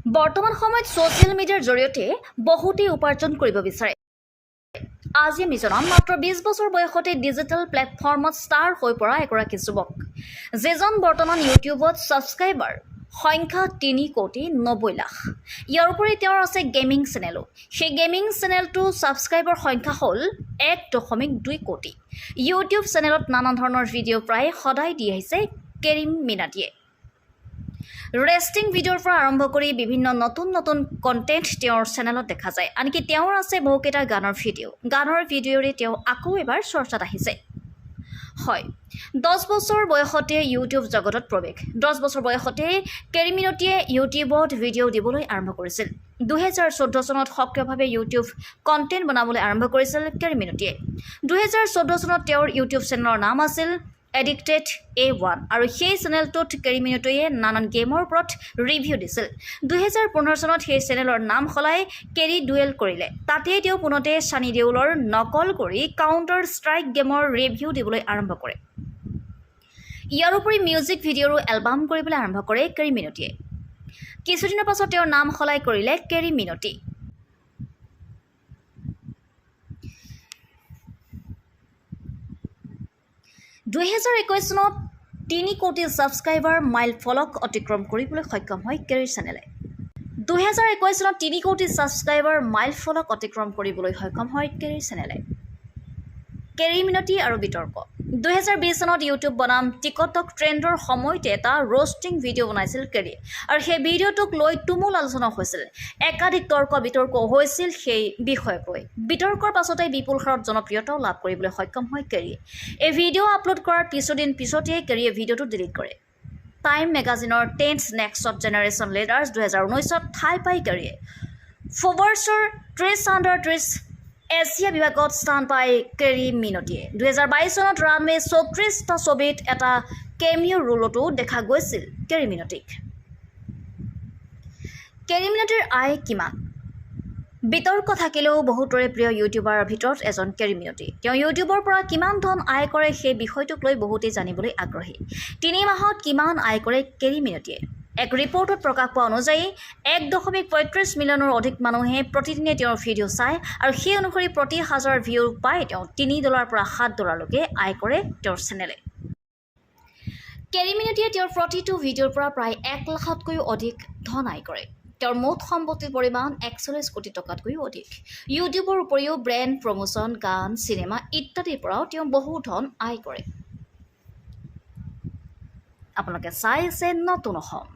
বৰ্তমান সময়ত ছ'চিয়েল মিডিয়াৰ জৰিয়তে বহুতেই উপাৰ্জন কৰিব বিচাৰে। আজি আমি জনাম মাত্ৰ 20 বছৰ বয়সতে ডিজিটেল প্লেটফৰ্মত ষ্টাৰ হৈ পৰা এগৰাকী যুৱক, যিজন বৰ্তমান ইউটিউবত ছাবস্ক্ৰাইবাৰ সংখ্যা 3,90,00,000। ইয়াৰ উপৰি তেওঁৰ আছে গেমিং চেনেলো। সেই গেমিং চেনেলটো ছাবস্ক্ৰাইবাৰ সংখ্যা হ'ল 1.2 কোটি। ইউটিউব চেনেলত নানা ধৰণৰ ভিডিঅ' প্ৰায় সদায় দি আহিছে কেৰিম মিনাটিয়ে। ৰেষ্টিং ভিডিঅ'ৰ পৰা আৰম্ভ কৰি বিভিন্ন নতুন কণ্টেণ্ট তেওঁৰ চেনেলত দেখা যায়। আনকি তেওঁৰ আছে বহুকেইটা গানৰ ভিডিঅ'ৰে তেওঁ আকৌ এবাৰ চৰ্চাত আহিছে। হয়, 10 বছৰ বয়সতে ইউটিউব জগতত প্ৰৱেশ। 10 বছৰ বয়সতে কেৰিম মিনটিয়ে ইউটিউবত ভিডিঅ' দিবলৈ আৰম্ভ কৰিছিল। 2014 চনত সক্ৰিয়ভাৱে ইউটিউব কণ্টেণ্ট বনাবলৈ আৰম্ভ কৰিছিল কেৰিম মিনটিয়ে। 2014 চনত তেওঁৰ ইউটিউব চেনেলৰ নাম আছিল এডিক্টেড A1 আৰু সেই চেনেলটোত কেৰিম মিনটিয়ে নানান গেমৰ ওপৰত ৰিভিউ দিছিল। 2015 চনত সেই চেনেলৰ নাম সলাই কেৰি ডুৱেল কৰিলে। তাতেই তেওঁ পুনতে ছানী দেউলৰ নকল কৰি কাউণ্টাৰ ষ্ট্ৰাইক গেমৰ ৰিভিউ দিবলৈ আৰম্ভ কৰে। ইয়াৰ উপৰি মিউজিক ভিডিঅ'ৰো এলবাম কৰিবলৈ আৰম্ভ কৰে কেৰিম মিনটিয়ে। কিছুদিনৰ পাছত তেওঁৰ নাম সলাই কৰিলে কেৰিম মিনটি। 2021 চনত 3 কোটি ছাবস্ক্ৰাইবাৰ মাইল ফলক অতিক্ৰম কৰিবলৈ সক্ষম হয় কেৰিৰ চেনেলে। 2021 চনত 3 কোটি ছাবস্ক্ৰাইবাৰ মাইল ফলক অতিক্ৰম কৰিবলৈ সক্ষম হয় কেৰিৰ চেনেলে। কেৰিম মিনটি আৰু বিতৰ্ক। 2020 চনত ইউটিউব বনাম টিকটক ট্ৰেণ্ডৰ সময়তে এটা ৰ'ষ্টিং ভিডিঅ' বনাইছিল কেৰি, আৰু সেই ভিডিঅ'টোক লৈ তুমুল আলোচনা হৈছিল। একাধিক বিতৰ্ক হৈছিল সেই বিষয়ক লৈ। বিতৰ্কৰ পাছতে বিপুল হাৰত জনপ্ৰিয়তাও লাভ কৰিবলৈ সক্ষম হয় কেৰিয়ে। এই ভিডিঅ' আপলোড কৰাৰ কিছুদিন পিছতেই কেৰিয়ে ভিডিঅ'টো ডিলিট কৰে। টাইম মেগাজিনৰ 10th নেক্সট জেনেৰেশ্যন লিডাৰ্ছ 2019ত ঠাই পাই কেৰিয়ে। ফ'ৰ্বছৰ 30 এছিয়া বিভাগত স্থান পায় কেৰিম মিনটিয়ে। 2022 চনত ৰানৱে 34টা ছবিত এটা কেমিঅ' ৰোলতো দেখা গৈছিল কেৰিম মিনটিক। কেৰিম মিনটিৰ আয় কিমান? বিতৰ্ক থাকিলেও বহুতৰে প্ৰিয় ইউটিউবাৰৰ ভিতৰত এজন কেৰিম মিনটি। তেওঁ ইউটিউবৰ পৰা কিমান ধন আয় কৰে সেই বিষয়টোক লৈ বহুতেই জানিবলৈ আগ্ৰহী। 3 মাহত কিমান আয় কৰে কেৰিম মিনটিয়ে? এক ৰিপৰ্টত প্ৰকাশ পোৱা অনুযায়ী 1.35 মিলিয়নৰ অধিক মানুহে প্ৰতিদিনে তেওঁৰ ভিডিঅ' চায়, আৰু সেই অনুসৰি প্ৰতি 1000 ভিউ পাই তেওঁ $3 পৰা $7লৈকে আয় কৰে তেওঁৰ চেনেলে। কেৰিম মিনটিয়ে তেওঁৰ প্ৰতিটো ভিডিঅ'ৰ পৰা প্ৰায় 1 লাখতকৈও অধিক ধন আয় কৰে। তেওঁৰ মুঠ সম্পত্তিৰ পৰিমাণ 41 কোটি টকাতকৈও অধিক। ইউটিউবৰ উপৰিও ব্ৰেণ্ড প্ৰমোচন, গান, চিনেমা ইত্যাদিৰ পৰাও তেওঁ বহু ধন আয় কৰে। আপোনালোকে চাই আছে নতুন অসম।